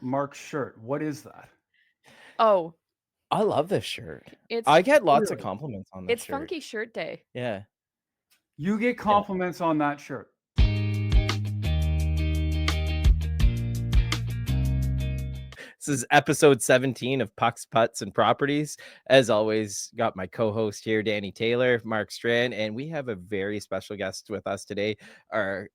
Mark's shirt. What is that? Oh, I love this shirt. it's I get lots of Really? compliments on this it's shirt. Funky Shirt Day. Yeah. You get Yeah. compliments on that shirt. This is episode 17 of Pucks, Putts, and Properties. As always, got my co-host here, Danny Taylor, Mark Strand, and we have a very special guest with us today, our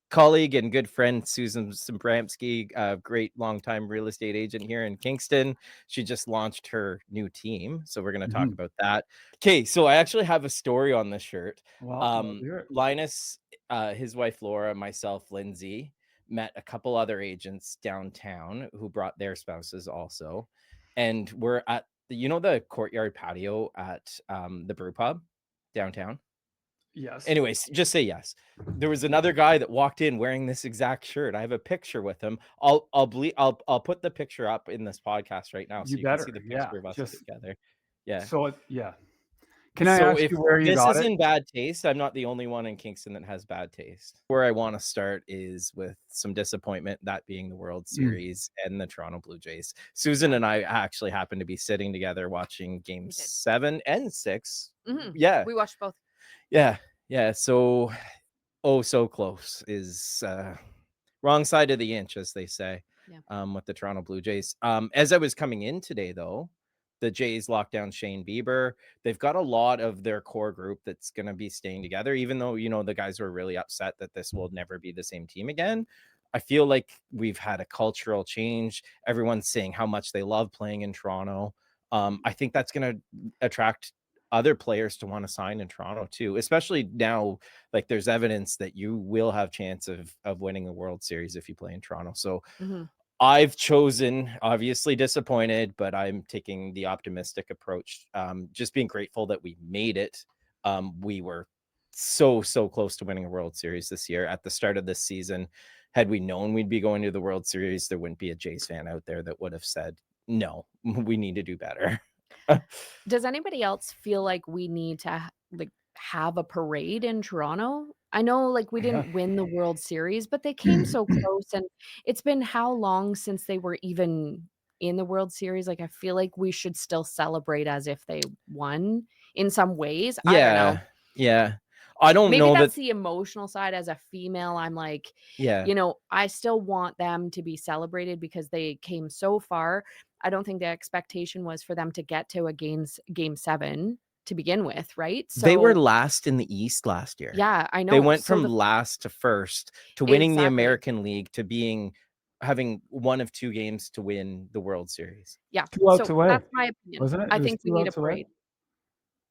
colleague and good friend, Susan Sabramsky, a great longtime real estate agent here in Kingston. She just launched her new team, so we're going to talk Mhm. about that. Okay, so I actually have a story on this shirt. Well, let's hear it. Linus, his wife Laura, myself, Lindsay, met a couple other agents downtown who brought their spouses also, and we're at the courtyard patio at the brew pub downtown. Yes. Anyways, just say yes. There was another guy that walked in wearing this exact shirt. I have a picture with him. I'll put the picture up in this podcast right now You so you can see better. the Yeah. picture of us Just together. Yeah. yeah. Can I So ask if you where you this got is it? in bad taste, I'm not the only one in Kingston that has bad taste. Where I want to start is with some disappointment, that being the World Mm. Series and the Toronto Blue Jays. Susan and I actually happened to be sitting together watching game We did. 7 and 6. Mhm. Yeah. We watched both. Yeah. Yeah. So so close is wrong side of the inch, as they say, Yeah. with the Toronto Blue Jays. As I was coming in today, though, the Jays locked down Shane Bieber. They've got a lot of their core group that's going to be staying together, even though, the guys were really upset that this will never be the same team again. I feel like we've had a cultural change. Everyone's saying how much they love playing in Toronto. I think that's going to attract other players to want to sign in Toronto too, especially now. Like, there's evidence that you will have chance of winning a World Series if you play in Toronto. So Mhm. I've chosen, obviously disappointed, but I'm taking the optimistic approach. Just being grateful that we made it. We were so close to winning a World Series this year. At the start of this season, had we known we'd be going to the World Series, there wouldn't be a Jays fan out there that would have said, no, we need to do better. Does anybody else feel like we need to have a parade in Toronto? I know like we Yeah. didn't win the World Series, but they came so close, and it's been how long since they were even in the World Series? Like I feel like we should still celebrate as if they won in some ways. I don't know. Yeah. Yeah. I don't Maybe know that. that's the emotional side as a female. I'm like, Yeah. I still want them to be celebrated because they came so far. I don't think the expectation was for them to get to a game 7 to begin with, right? They were So, last in the East last year. yeah, I They know. went So from the last to first to winning the exactly. American League to having one of 2 games to win the World Series. Yeah. 2 outs So away, that's my opinion. wasn't it? I It was think we 2 need a outs away? parade.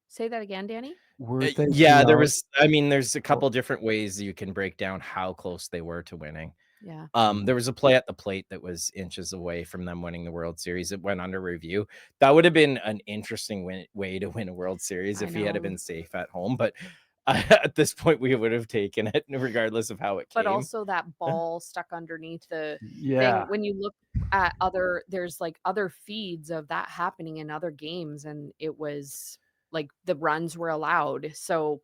Say that again, Danny? Weren't they Yeah, 2 outs? there's a Oh, couple different ways you can break down how close they were to winning. Yeah. mhm. There was a play at the plate that was inches away from them winning the World Series. It went under review. That would have been an interesting way to win a World Series I if he had know. been safe at home. But at this point, we would have taken it regardless of how it But came. also that ball stuck underneath the thing. Yeah. When you look at there's like other feeds of that happening in other games, and it was like the runs were allowed. So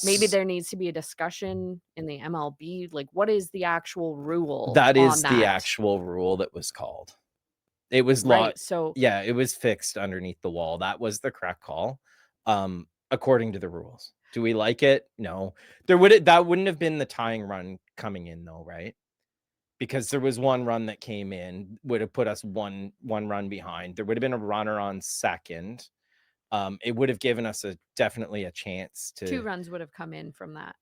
maybe there needs to be a discussion in the MLB. Like, what is the actual rule That on is the that? actual rule that was called. It was Right. So, yeah, it was fixed underneath the wall. That was the correct call, according to the rules. Do we like it? No. That wouldn't have been the tying run coming in though, right? Because there was one run that came in, would have put us one run behind. There would have been a runner on second. It would have given us definitely a chance 2 to. runs would have come in from that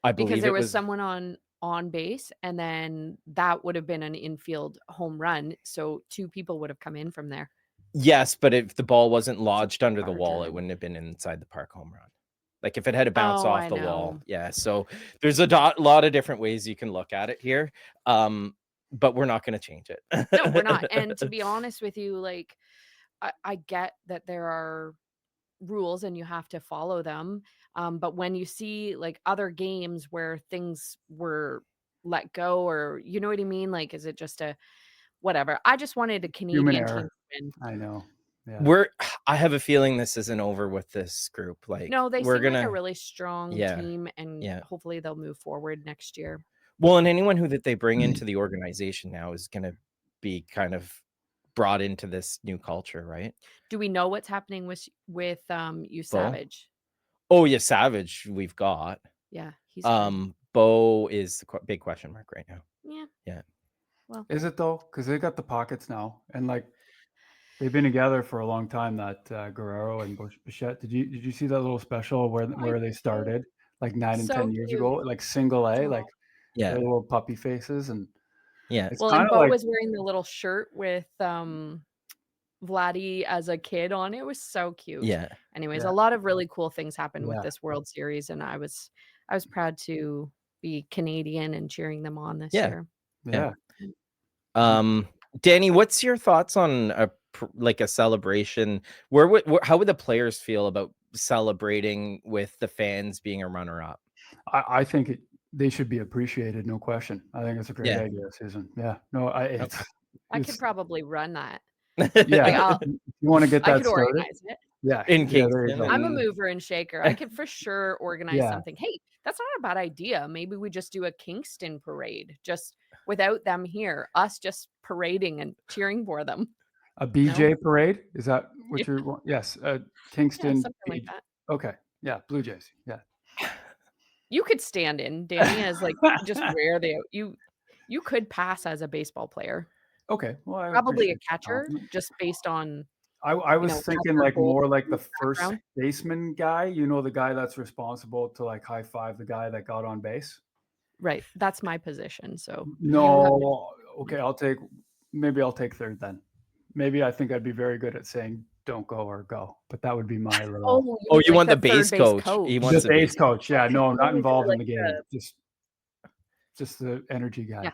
I because believe there it was was. someone on base, and then that would have been an infield home run. So 2 people would have come in from there. Yes, but if the ball wasn't So lodged under the wall, it larger. wouldn't have been inside the park home run. Like, if it had to bounce Oh, off I the wall. know. Yeah, so there's a lot of different ways you can look at it here, but we're not gonna change No, we're not. it. And to be honest with you, like, I get that there are rules and you have to follow them. But when you see like other games where things were let go, or you know what I mean? Like, is it just a whatever? I just wanted a Human Canadian team error. to win. I know. Yeah. I have a feeling this isn't over with this group, like, No, they we're seem like a gonna. really strong Yeah, team, and yeah. hopefully they'll move forward next year. Well, and anyone that they bring into the organization now is gonna be kind of brought into this new culture, right? Do we know what's happening with you Bo? Savage? Oh yeah, Savage we've got. Yeah, he's good. Bo is the big question mark right now. Yeah. Yeah. Well, Is it though? Because they got the pockets now, and like they've been together for a long time. That Guerrero and Bichette. Did you see that little special where they I started like 9 and 10 years cute. ago, like single A, Aw. like Yeah. their little puppy faces, and Yeah. it's Well, kind and of Bo like was wearing the little shirt with Vladdy as a kid on it. It was so cute. Yeah. Anyways, yeah, a lot of really cool things happened with yeah, this World Series, and I was proud to be Canadian and cheering them on this Yeah. year. Yeah. yeah. Danny, what's your thoughts on a celebration? How would the players feel about celebrating with the fans being a runner-up? I think they should be appreciated, no question. I think it's a great Yeah. idea, Susan. Yeah, no, Okay. I could it's probably run that. yeah. Like, You want to get I that could started? organize it. Yeah, In yeah. There you Kingston, go. I'm a and mover and shaker. I could for sure organize Yeah, something. Hey, that's not a bad idea. Maybe we just do a Kingston parade, just without them here, us just parading and cheering for them. a No? BJ parade. Is that Yeah, what you're? Yes, yeah, Kingston. something like that. Okay, yeah, Blue Jays. Yeah. You could stand in, Danny, as like just wear the you could pass as a baseball player. Okay, well, I Probably a appreciate the catcher, compliment. just based on, I was thinking catcher like gold more like the first background. baseman guy. You know, the guy that's responsible to like high five the guy that got on base. Right. That's my position. So you have No, okay, maybe I'll take third then. Maybe I think I'd be very good at saying don't go or go, but that would be my little Oh, you oh, mean you like want the the third base base coach. He coach. the wants a base base coach. coach. Yeah, Okay. no, not You're involved in like the game. Just the energy yeah, guy.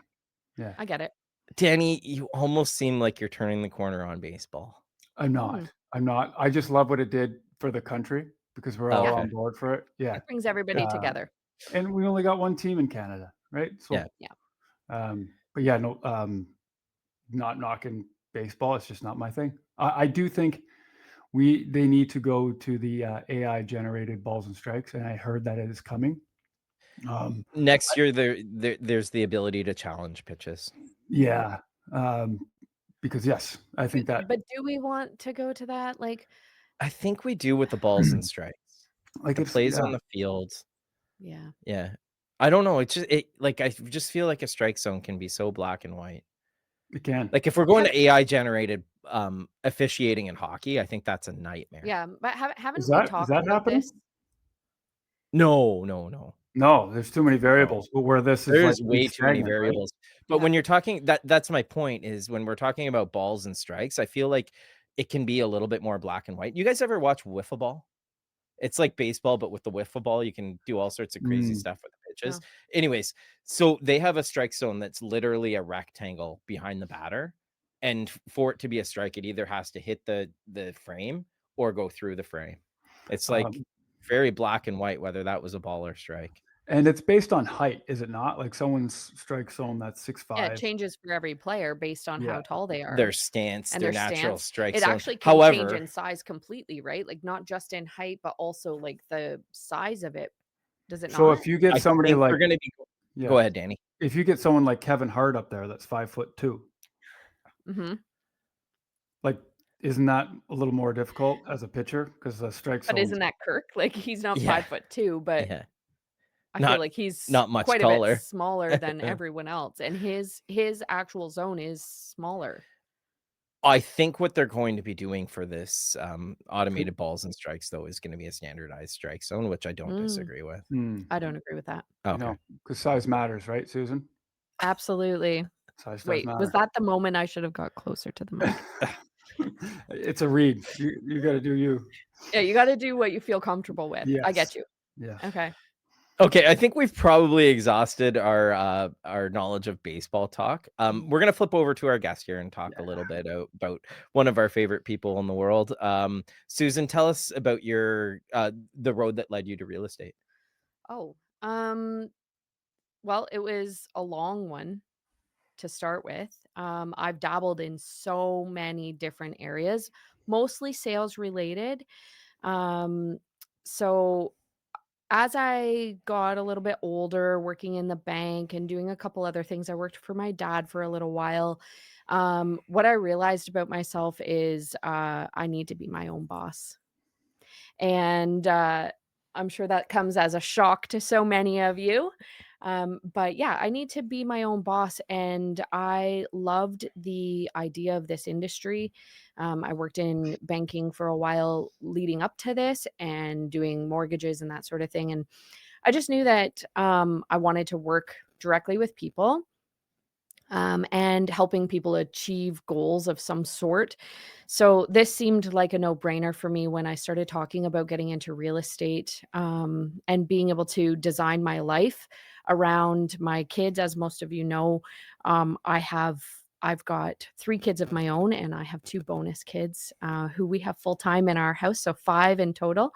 Yeah. I get it. Danny, you almost seem like you're turning the corner on baseball. I'm Mm. not. I just love what it did for the country because we're all Yeah. Okay. on board for it. Yeah. It brings everybody Uh, together. and we only got one team in Canada, right? Yeah. So, Yeah. but yeah, no, not knocking baseball. It's just not my thing. I do think they need to go to the AI generated balls and strikes, and I heard that it is coming. Next year, there's the ability to challenge pitches. Yeah, because yes, I think that But do we want to go to that? Like, I think we do with the balls and strikes. like The it's plays on the field. yeah. Yeah. I don't know. I just feel like a strike zone can be so black and white. it can. Like if we're going to AI generated officiating in hockey, I think that's a nightmare. Yeah. But Is haven't we that talked about happening? this? No. No, there's too many variables. But where this is like There's being way too many stagnant, right? variables. But Yeah. when you're talking that's my point is when we're talking about balls and strikes, I feel like it can be a little bit more black and white. You guys ever watch wiffle ball? It's like baseball, but with the wiffle ball, you can do all sorts of crazy Mm, stuff with the pitches. No. Anyways, so they have a strike zone that's literally a rectangle behind the batter. And for it to be a strike, it either has to hit the frame or go through the frame. It's like um, very black and white, whether that was a ball or strike. and it's based on height, is it not? Like someone's strike zone that's Yeah, it 6'5". changes for every player based on Yeah. how tall they are. Their stance, And their their natural stance. strike It zone. actually can change However, in size completely, right? Like not just in height, but also like the size of it. Does it So not? if you get I somebody think like they're going to be. yeah, Go ahead, Danny. if you get someone like Kevin Hart up there that's 5'2", Mm-hmm. like isn't that a little more difficult as a pitcher because the strike But zone? isn't that Kirk? Like he's not Yeah. 5'2", but Yeah. I feel Not like he's not much quite a taller. bit smaller than everyone else, and his actual zone is smaller. I think what they're going to be doing for this automated balls and strikes, though, is going to be a standardized strike zone, which I don't disagree with. I don't agree with that. Okay. Because size matters, right, Susan? Absolutely. Size does Wait, matter. was that the moment I should have got closer to the mic? It's a read. You got to do you. Yeah, you got to do what you feel comfortable with. I get Yes. you. Yeah. Okay. Okay, I think we've probably exhausted our knowledge of baseball talk. We're gonna flip over to our guest here and talk a little bit about one of our favorite people in the world. Susan, tell us about your the road that led you to real estate. Oh, well, it was a long one to start with. I've dabbled in so many different areas, mostly sales related. So as I got a little bit older, working in the bank and doing a couple other things, I worked for my dad for a little while. What I realized about myself is I need to be my own boss. And I'm sure that comes as a shock to so many of you. But yeah, I need to be my own boss. And I loved the idea of this industry. I worked in banking for a while leading up to this and doing mortgages and that sort of thing. And I just knew that I wanted to work directly with people and helping people achieve goals of some sort. So this seemed like a no-brainer for me when I started talking about getting into real estate and being able to design my life around my kids. As most of you know, I've got 3 kids of my own, and I have 2 bonus kids who we have full time in our house, so 5 in total.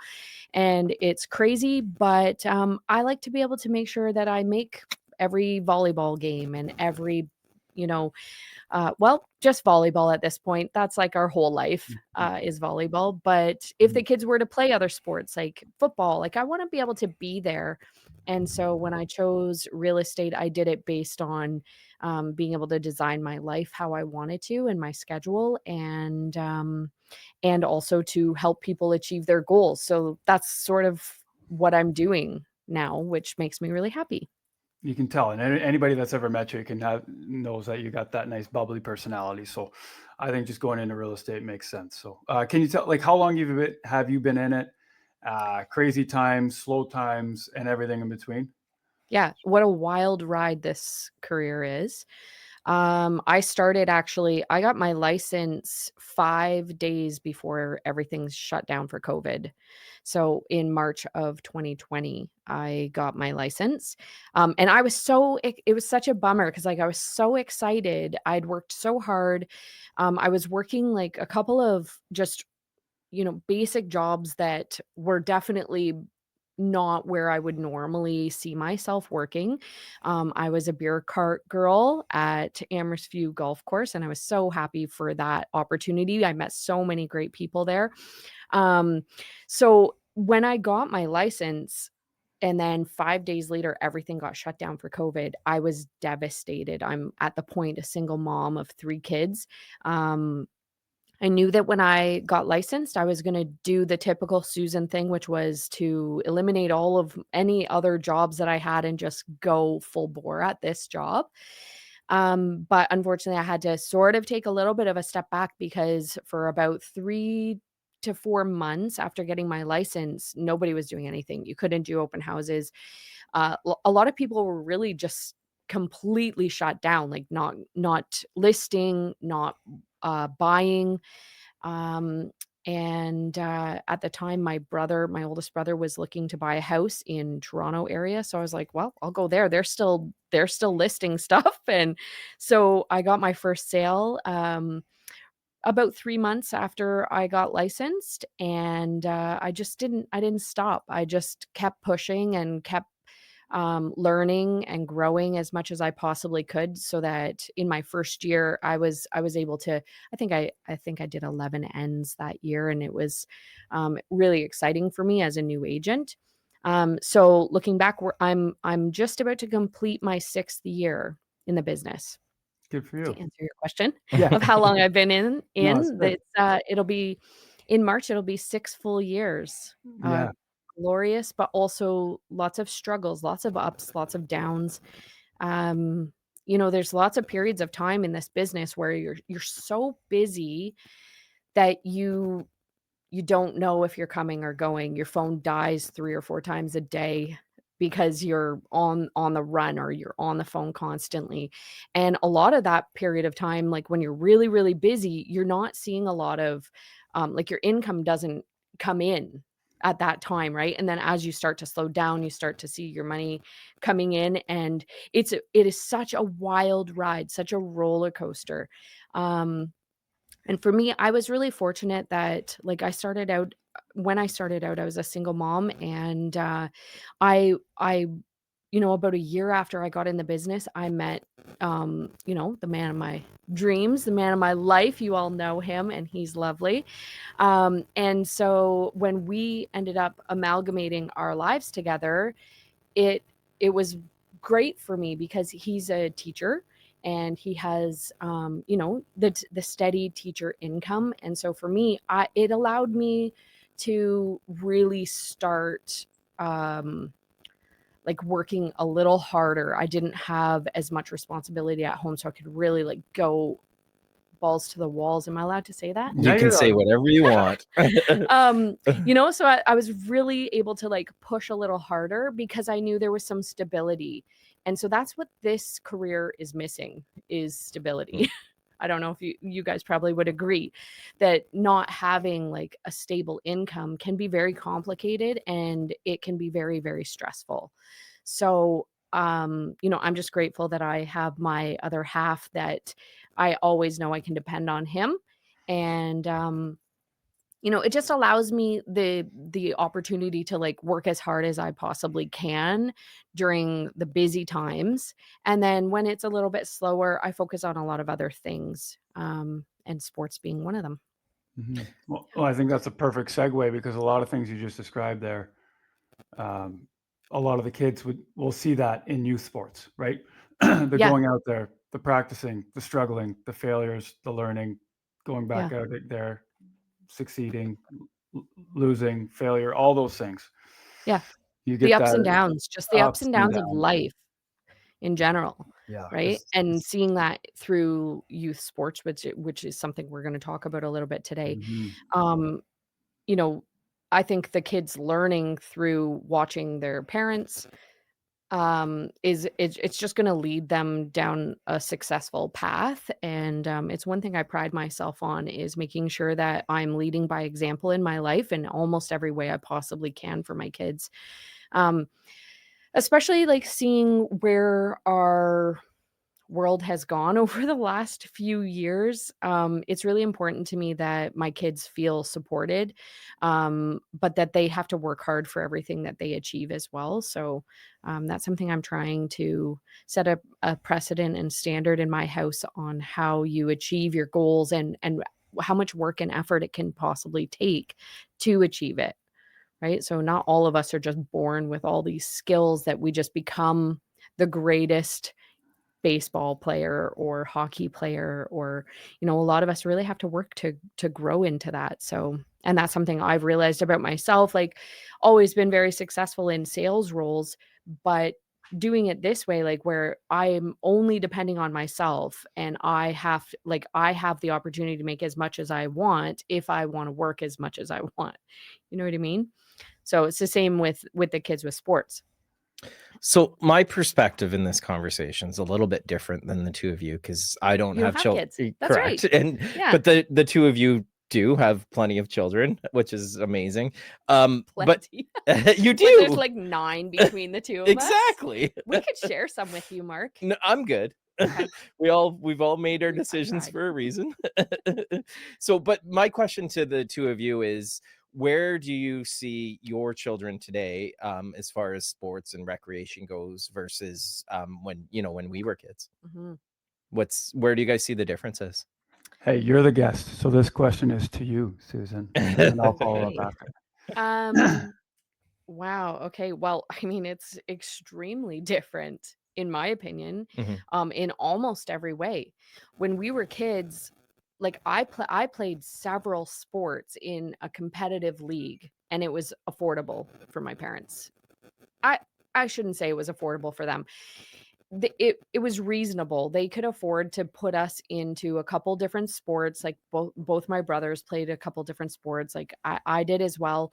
And it's crazy, but I like to be able to make sure that I make every volleyball game and every you know well, just volleyball at this point. That's like our whole life is volleyball. But if the kids were to play other sports like football, like I want to be able to be there. And so when I chose real estate, I did it based on being able to design my life how I wanted to and my schedule, and also to help people achieve their goals. So that's sort of what I'm doing now, which makes me really happy. You can tell, and anybody that's ever met you knows that you got that nice bubbly personality. So, I think just going into real estate makes sense. So, can you tell, like, how long have you been in it? Crazy times, slow times, and everything in between. Yeah, what a wild ride this career is. I got my license 5 days before everything shut down for COVID. So in March of 2020, I got my license. And I was it was such a bummer because like I was so excited. I'd worked so hard. I was working like a couple of just, basic jobs that were definitely not where I would normally see myself working. I was a beer cart girl at Amherst View Golf Course, and I was so happy for that opportunity. I met so many great people there. Um, so when I got my license, and then 5 days later, everything got shut down for COVID, I was devastated. I'm at the point a single mom of 3 kids. Um, I knew that when I got licensed, I was gonna do the typical Susan thing, which was to eliminate all of any other jobs that I had and just go full bore at this job. But unfortunately, I had to sort of take a little bit of a step back because for about 3 to 4 months after getting my license, nobody was doing anything. You couldn't do open houses. A lot of people were really just completely shut down, like not listing, not buying. Um, and at the time, my oldest brother, was looking to buy a house in Toronto area. So I was like, well, I'll go there. They're still listing stuff. And so I got my first sale about 3 months after I got licensed, and I didn't stop. I just kept pushing and kept learning and growing as much as I possibly could, so that in my first year I was able to, I think I did 11 ends that year, and it was really exciting for me as a new agent. So looking back, I'm just about to complete my 6th year in the business. Good for To you. answer your question Yeah. of how long I've been in No, it's in, good. it'll be in March, it'll be 6 full years. Uh, Yeah. Glorious, but also lots of struggles, lots of ups, lots of downs. Um, there's lots of periods of time in this business where you're so busy that you don't know if you're coming or going. Your phone dies 3 or 4 times a day because you're on the run or you're on the phone constantly. And a lot of that period of time, like when you're really, really busy, you're not seeing a lot of like your income doesn't come in at that time, right? And then as you start to slow down, you start to see your money coming in, and it is such a wild ride, such a roller coaster. Um and for me, I was really fortunate that, like, when I started out, I was a single mom, and, I about a year after I got in the business, I met, the man of my dreams, the man of my life. You all know him, and he's lovely. And so when we ended up amalgamating our lives together, it it was great for me because he's a teacher, and he has the steady teacher income. And so for me, it allowed me to really start like working a little harder. I didn't have as much responsibility at home, so I could really like go balls to the walls. Am I allowed to say that? You can say whatever you want. So I was really able to like push a little harder because I knew there was some stability. And so that's what this career is missing, is stability. I don't know if you guys probably would agree that not having like a stable income can be very complicated, and it can be very, very stressful. So, I'm just grateful that I have my other half, that I always know I can depend on him. And, it just allows me the opportunity to like work as hard as I possibly can during the busy times. And then when it's a little bit slower, I focus on a lot of other things, and sports being one of them. Mm-hmm. Well, I think that's a perfect segue, because a lot of things you just described there, a lot of the kids will see that in youth sports, right? The Yeah. going out there, the practicing, the struggling, the failures, the learning, going Yeah. back out there, succeeding, losing, failure, all those things. Yeah. You The get ups that and downs, just the ups ups and and downs of downs. life in general, Yeah, right? And seeing that through youth sports, which is something we're going to talk about a little bit today. mhm. Um, you know, I think the kids learning through watching their parents, it's just going to lead them down a successful path. And it's one thing I pride myself on, is making sure that I'm leading by example in my life in almost every way I possibly can for my kids. Um, Especially like seeing where our world has gone over the last few years. It's really important to me that my kids feel supported, but that they have to work hard for everything that they achieve as well. So that's something I'm trying to set up a precedent and standard in my house on how you achieve your goals, and how much work and effort it can possibly take to achieve it. Right. So not all of us are just born with all these skills that we just become the greatest baseball player or hockey player, or a lot of us really have to work to grow into that. So, and that's something I've realized about myself, like always been very successful in sales roles, but doing it this way, like where I'm only depending on myself, and I have the opportunity to make as much as I want if I want to work as much as I want. You know what I mean? So it's the same with the kids with sports. So my perspective in this conversation is a little bit different than the two of you, because I don't You have have children. kids. That's right. Correct. Yeah. But the two of you do have plenty of children, which is amazing. But Plenty. you Where there's do. like 9 between the two of us. Exactly. We could share some with you, Mark. No, I'm good. Okay. We've all made our We've decisions tried. for a reason. So, but my question to the two of you is, where do you see your children today, as far as sports and recreation goes, versus when we were kids? Mhm. Where do you guys see the differences? Hey, you're the guest, so this question is to you, Susan, and then I'll follow up Okay. after. Wow. Okay. Well, I mean, it's extremely different, in my opinion, Mhm. in almost every way. When we were kids, like I played several sports in a competitive league, and it was affordable for my parents. I I shouldn't say it was affordable for them. It was reasonable. They could afford to put us into a couple different sports. Like both my brothers played a couple different sports. Like I did as well.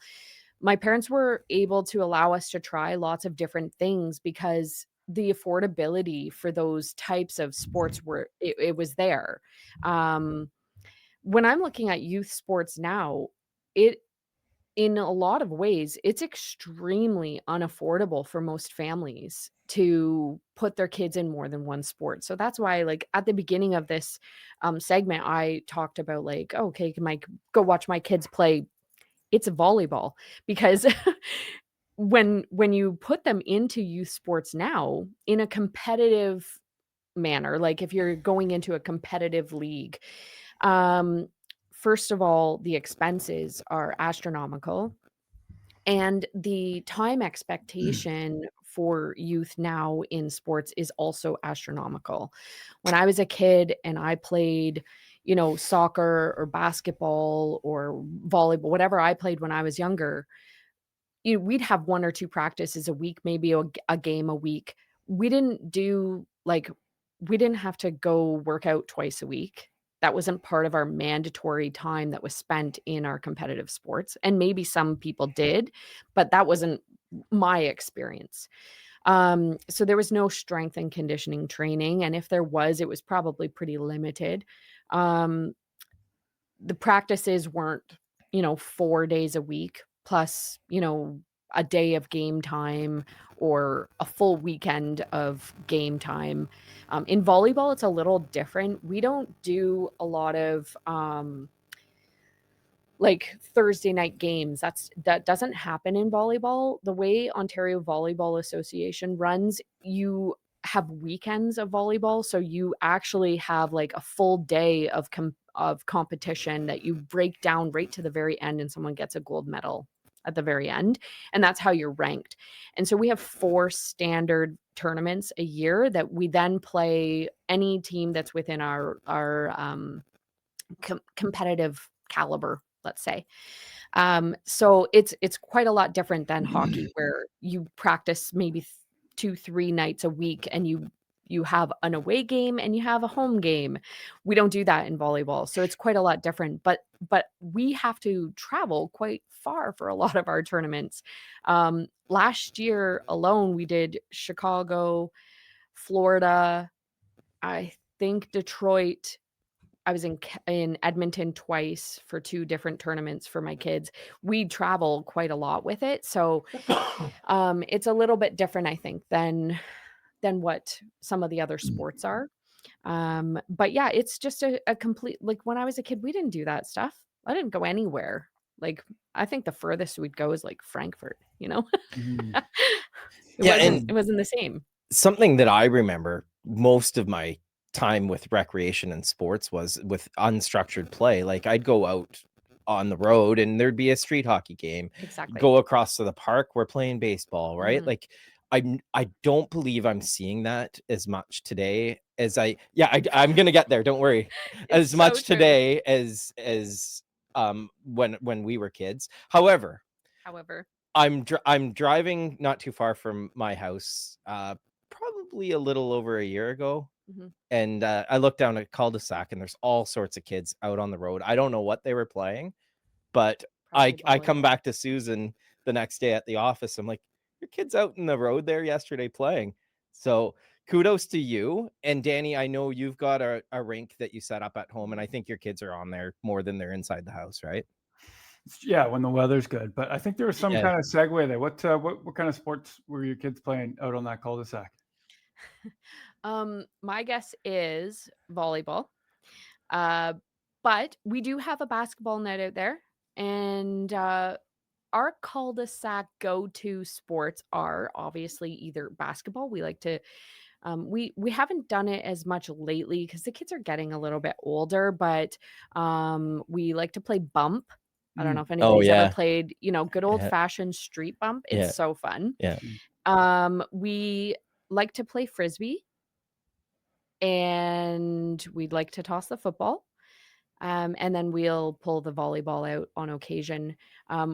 My parents were able to allow us to try lots of different things because the affordability for those types of sports it was there. Um, when I'm looking at youth sports now, it in a lot of ways, it's extremely unaffordable for most families to put their kids in more than one sport. So that's why, like at the beginning of this segment, I talked about like, oh, okay, can my go watch my kids play? It's volleyball, because when you put them into youth sports now in a competitive manner, like if you're going into a competitive league, um, first of all, the expenses are astronomical, and the time expectation for youth now in sports is also astronomical. When I was a kid and I played, soccer or basketball or volleyball, whatever I played when I was younger, we'd have 1 or 2 practices a week, maybe a game a week. We didn't do we didn't have to go work out twice a week. That wasn't part of our mandatory time that was spent in our competitive sports, and maybe some people did, but that wasn't my experience. So there was no strength and conditioning training, and if there was, it was probably pretty limited. Um, the practices weren't, 4 days a week plus, a day of game time or a full weekend of game time. In volleyball, it's a little different. We don't do a lot of like Thursday night games. That doesn't happen in volleyball. The way Ontario Volleyball Association runs, you have weekends of volleyball, so you actually have like a full day of competition that you break down right to the very end, and someone gets a gold medal at the very end, and that's how you're ranked. And so we have 4 standard tournaments a year that we then play any team that's within our competitive caliber, let's say. So it's quite a lot different than hockey, where you practice maybe 2-3 nights a week, and you have an away game and you have a home game. We don't do that in volleyball, so it's quite a lot different. But we have to travel quite far for a lot of our tournaments. Last year alone, we did Chicago, Florida, I think Detroit. I was in Edmonton twice for 2 different tournaments for my kids. We travel quite a lot with it, so, it's a little bit different, I think, than what some of the other sports are. But yeah, it's just a complete like, when I was a kid, we didn't do that stuff. I didn't go anywhere. Like, I think the furthest we'd go is, like, Frankfurt, you know? Mhm. It Yeah, wasn't and it wasn't the same. something that I remember most of my time with recreation and sports was with unstructured play. Like I'd go out on the road and there'd be a street hockey game. Exactly. Go across to the park, we're playing baseball, right? Mhm. Like I don't believe I'm seeing that as much today as I'm gonna get there. Don't worry. It's As so much true. today as when we were kids. However, However. I'm driving not too far from my house, probably a little over a year ago, Mhm. and I looked down a cul-de-sac, and there's all sorts of kids out on the road. I don't know what they were playing, but Probably I come volleyball. back to Susan the next day at the office. I'm like, your kids out in the road there yesterday playing. So kudos to you. And Danny, I know you've got a rink that you set up at home, and I think your kids are on there more than they're inside the house, right? Yeah, when the weather's good. But I think there was some Yeah. kind of segue there. What kind of sports were your kids playing out on that cul-de-sac? My guess is volleyball. Uh, but we do have a basketball net out there, and our cul-de-sac go-to sports are obviously either basketball. We like to we haven't done it as much lately because the kids are getting a little bit older, but we like to play bump. I don't know Mm, if Oh anybody's ever yeah. played, good Yeah. old-fashioned street bump. It's Yeah. so fun. Yeah. mm. We like to play frisbee, and we'd like to toss the football. And then we'll pull the volleyball out on occasion.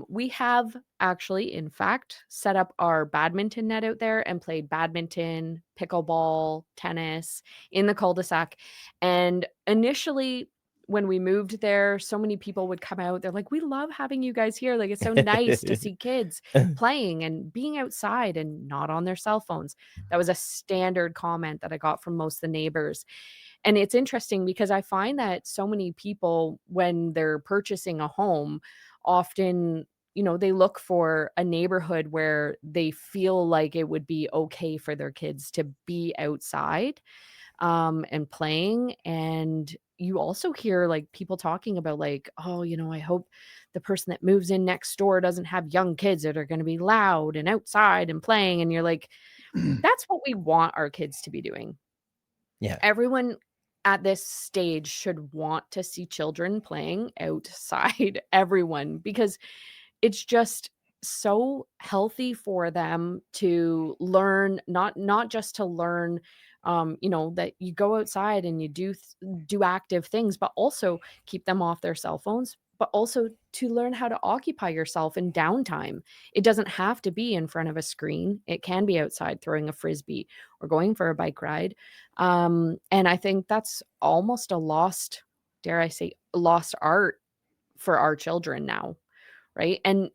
We have actually, in fact, set up our badminton net out there and played badminton, pickleball, tennis in the cul-de-sac. And initially, when we moved there, so many people would come out. They're like, "We love having you guys here. Like, it's so nice to see kids playing and being outside and not on their cell phones." That was a standard comment that I got from most of the neighbors. And it's interesting because I find that so many people, when they're purchasing a home, often, they look for a neighborhood where they feel like it would be okay for their kids to be outside, and playing. And you also hear like people talking about like, oh, I hope the person that moves in next door doesn't have young kids that are going to be loud and outside and playing. And you're like, that's what we want our kids to be doing. Yeah. Everyone at this stage should want to see children playing outside, everyone, because it's just so healthy for them to learn, not just to learn, that you go outside and you do active things, but also keep them off their cell phones, but also to learn how to occupy yourself in downtime. It doesn't have to be in front of a screen. It can be outside throwing a frisbee or going for a bike ride. And I think that's almost a lost, dare I say, lost art for our children now, right? And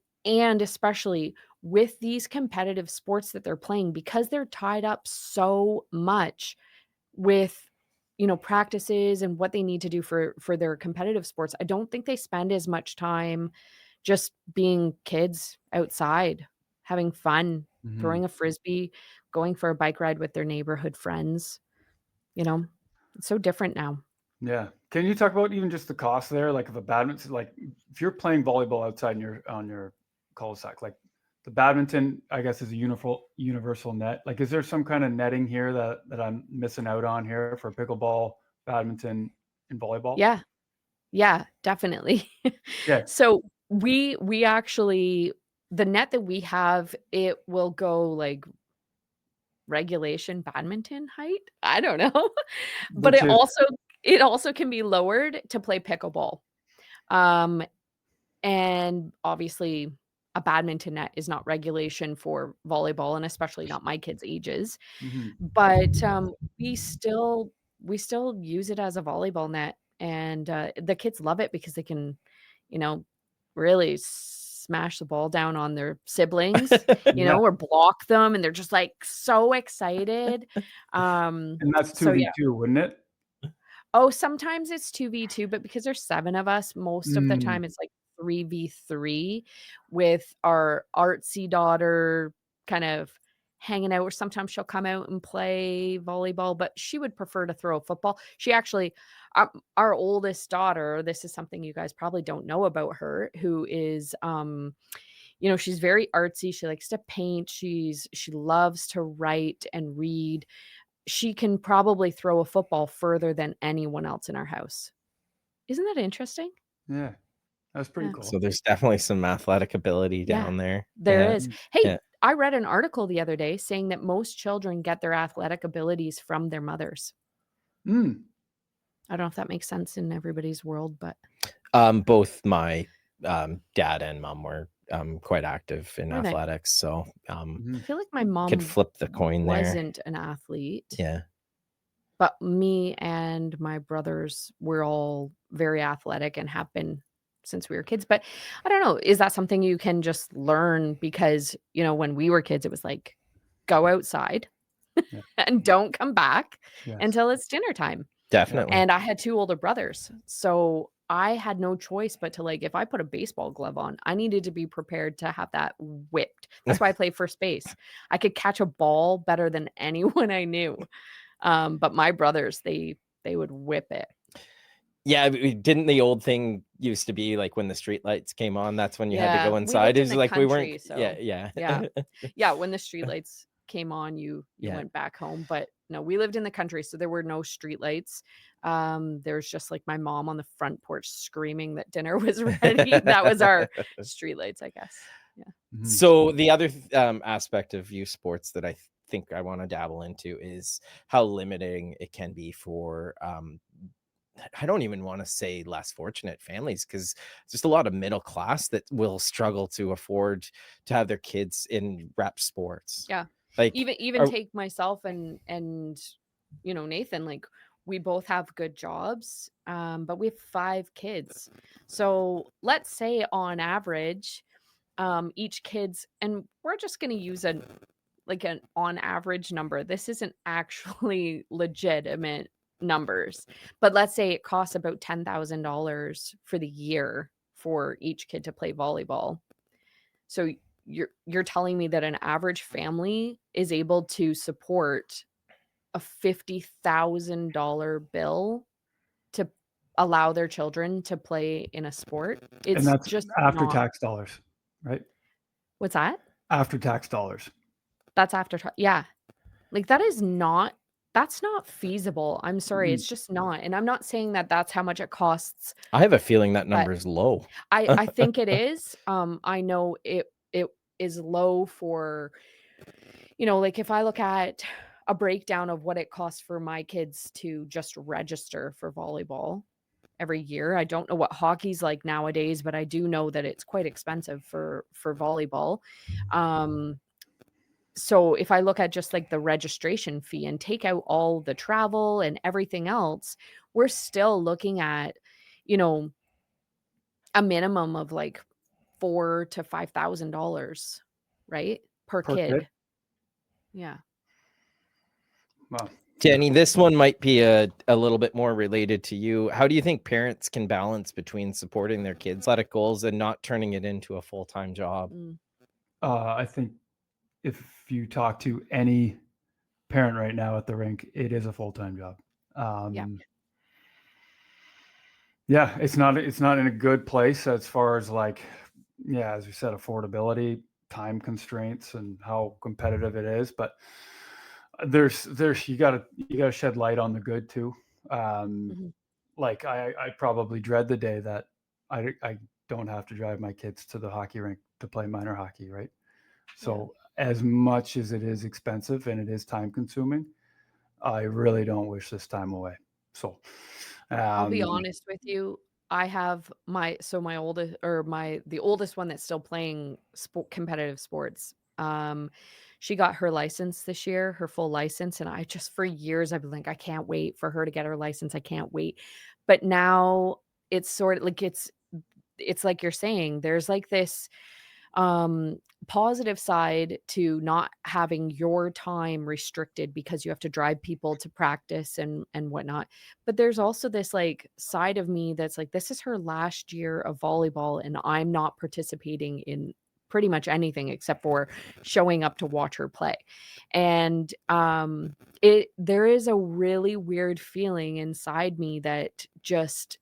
especially with these competitive sports that they're playing, because they're tied up so much with practices and what they need to do for their competitive sports. I don't think they spend as much time just being kids outside, having fun, Mhm. throwing a frisbee, going for a bike ride with their neighborhood friends. You know, it's so different now. Yeah. Can you talk about even just the cost there? Like if a badminton, like if you're playing volleyball outside on your cul-de-sac, like the badminton, I guess, is a universal net. Like, is there some kind of netting here that I'm missing out on here for pickleball, badminton, and volleyball? Yeah. Yeah, definitely. Yeah. So we actually, the net that we have, it will go like regulation badminton height. I don't know. But Which is it also can be lowered to play pickleball. Um and obviously a badminton net is not regulation for volleyball, and especially not my kids' ages. mhm. But, we still use it as a volleyball net, and, the kids love it because they can, you know, really smash the ball down on their siblings, Yeah. or block them, and they're just, like, so excited. And that's So yeah. 2v2, wouldn't it? Oh, sometimes it's 2v2, but because there's 7 of us, most of the Mm. time it's like 3v3 with our artsy daughter kind of hanging out, or sometimes she'll come out and play volleyball, but she would prefer to throw a football. She actually, our oldest daughter, this is something you guys probably don't know about her, who is, she's very artsy. She likes to paint. She loves to write and read. She can probably throw a football further than anyone else in our house. Isn't that interesting? Yeah. That's pretty Yeah. cool. So there's definitely some athletic ability Yeah, down there. there Yeah. is. Mm. Hey, Yeah. I read an article the other day saying that most children get their athletic abilities from their mothers. Mm. I don't know if that makes sense in everybody's world, but Both my dad and mom were quite active in were they? athletics, so I Mhm. feel like my could mom flip the coin there. wasn't an athlete, Yeah. but me and my brothers were all very athletic and have been since we were kids. But I don't know, is that something you can just learn? Because, when we were kids, it was like, go outside Yeah. and don't come back Yes. until it's dinner time. Yeah. Definitely. And I had 2 older brothers, so I had no choice but to, like, if I put a baseball glove on, I needed to be prepared to have that whipped. That's why I played first base. I could catch a ball better than anyone I knew. But my brothers, they would whip it. Yeah, didn't the old thing used to be like when the street lights came on, that's when you had to Yeah, go we inside? lived It in was the like we weren't country, yeah, so yeah. yeah. Yeah, when the streetlights came on, you Yeah. went back home, but no, we lived in the country, so there were no streetlights. There was just, like, my mom on the front porch screaming that dinner was ready. That was our streetlights, I guess. Yeah. Mhm. So the other aspect of youth sports that I think I want to dabble into is how limiting it can be for I don't even want to say less fortunate families, because just a lot of middle class that will struggle to afford to have their kids in rep sports. Yeah. Like, Even are, take myself and Nathan, like, we both have good jobs, but we have 5 kids. So, let's say on average, each kid's, and we're just gonna use an on average number. This isn't actually legitimate numbers, but let's say it costs about $10,000 for the year for each kid to play volleyball. So you're telling me that an average family is able to support a $50,000 bill to allow their children to play in a sport? And It's that's just after not. tax dollars, right? What's that? After tax dollars. That's after yeah. Like, that's not feasible. I'm sorry, Mm. it's just not, and I'm not saying that that's how much it costs, I have a feeling that but number is low. I think it is. I know it is low for, like if I look at a breakdown of what it costs for my kids to just register for volleyball every year. I don't know what hockey's like nowadays, but I do know that it's quite expensive for volleyball. Um, so if I look at just like the registration fee and take out all the travel and everything else, we're still looking at, you know, a minimum of like $4,000 to $5,000, right? Per per kid. kid. Yeah. Well, Danny, this one might be a little bit more related to you. How do you think parents can balance between supporting their kids' athletic goals and not turning it into a full-time job? Mm. I think if you talk to any parent right now at the rink, it is a full-time job. Yeah. Yeah, it's not in a good place as far as like, yeah, as you said, affordability, time constraints, and how competitive it is. But there's you gotta shed light on the good too. Mhm. Like I probably dread the day that I don't have to drive my kids to the hockey rink to play minor hockey, right? Yeah. So as much as it is expensive and it is time consuming, I really don't wish this time away. So I'll be um, honest with you. I have my oldest or the oldest one that's still playing competitive sports. She got her license this year, her full license, and I just for years I've been like, I can't wait for her to get her license. I can't wait. But now it's sort of like it's like you're saying, there's like this um positive side to not having your time restricted because you have to drive people to practice and whatnot, but there's also this like side of me that's like this is her last year of volleyball and I'm not participating in pretty much anything except for showing up to watch her play. And it there is a really weird feeling inside me that just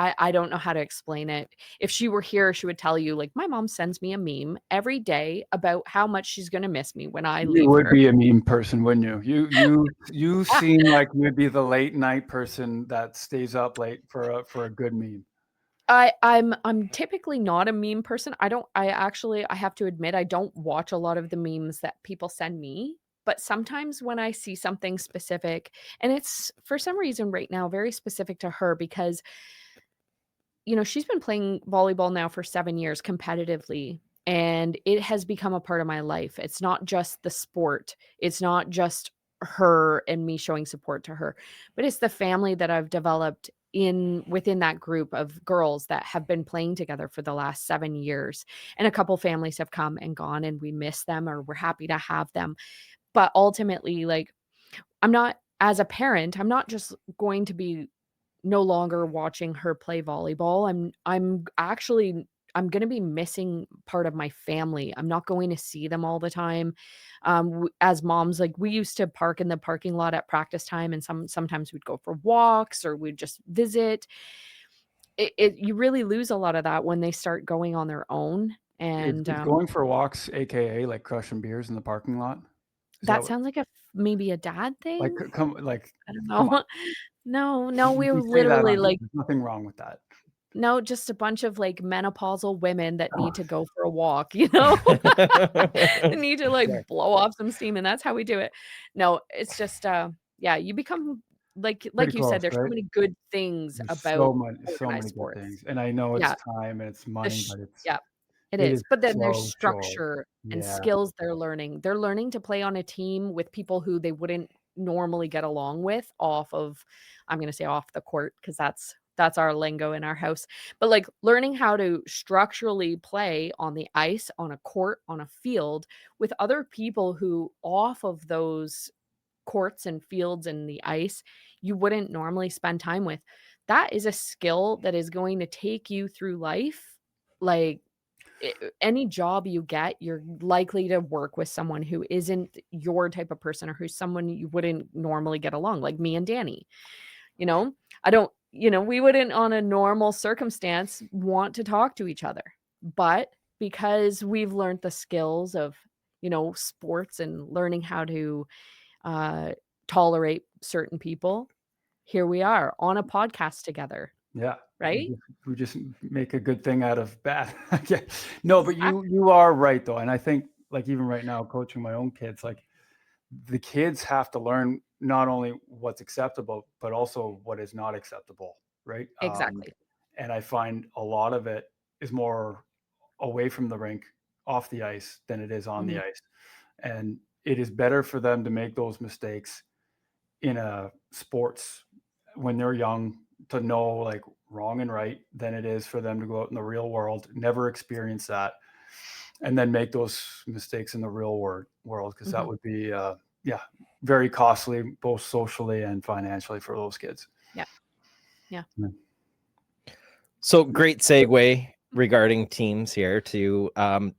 I don't know how to explain it. If she were here, she would tell you, like, my mom sends me a meme every day about how much she's gonna miss me when I you leave would her. be a meme person, wouldn't you? You seem like you'd be the late night person that stays up late for a good meme. I'm typically not a meme person. I have to admit, I don't watch a lot of the memes that people send me, but sometimes when I see something specific and it's for some reason right now very specific to her because she's been playing volleyball now for 7 years competitively, and it has become a part of my life. It's not just the sport. It's not just her and me showing support to her, but it's the family that I've developed within that group of girls that have been playing together for the last 7 years. And a couple families have come and gone, and we miss them or we're happy to have them. But ultimately, like, as a parent, I'm not just going to be no longer watching her play volleyball. I'm gonna be missing part of my family. I'm not going to see them all the time. As moms, like we used to park in the parking lot at practice time, and sometimes we'd go for walks or we'd just visit. You really lose a lot of that when they start going on their own, and Is going for walks, aka like crushing beers in the parking lot? Is that that what, sounds like maybe a dad like thing. come like I don't come on? know. No, no, You we're can say that literally on here. like There's nothing wrong with that. no, just a bunch of, like, menopausal women that Oh, need to go for a walk, you know? They need to, like, yeah, blow off some steam, and that's how we do it. No, it's just, yeah, you become pretty like you said, close, there's so right? many good things There's about so organized many good sports. things, and I know it's Yeah, time and it's the money, sh but yeah, it it is, is but then there's so short. structure and Yeah, skills they're learning. They're learning to play on a team with people who they wouldn't normally get along with I'm gonna say off the court because that's our lingo in our house. But, like, learning how to structurally play on the ice, on a court, on a field with other people who off of those courts and fields and the ice, you wouldn't normally spend time with. That is a skill that is going to take you through life, like any job you get, you're likely to work with someone who isn't your type of person or who's someone you wouldn't normally get along, like me and Danny. You know, I don't, we wouldn't on a normal circumstance want to talk to each other. But because we've learned the skills of, sports and learning how to uh, tolerate certain people, here we are on a podcast together. Yeah. right? We just make a good thing out of bad. Yeah. No, but you are right though. And I think like even right now coaching my own kids, like the kids have to learn not only what's acceptable, but also what is not acceptable. Right. Exactly. And I find a lot of it is more away from the rink, off the ice than it is on the Mhm. ice. And it is better for them to make those mistakes in a sports when they're young to know like wrong and right than it is for them to go out in the real world, never experience that, and then make those mistakes in the real world because that Mhm. would be yeah, very costly both socially and financially for those kids. Yeah. Yeah. So great segue regarding teams here to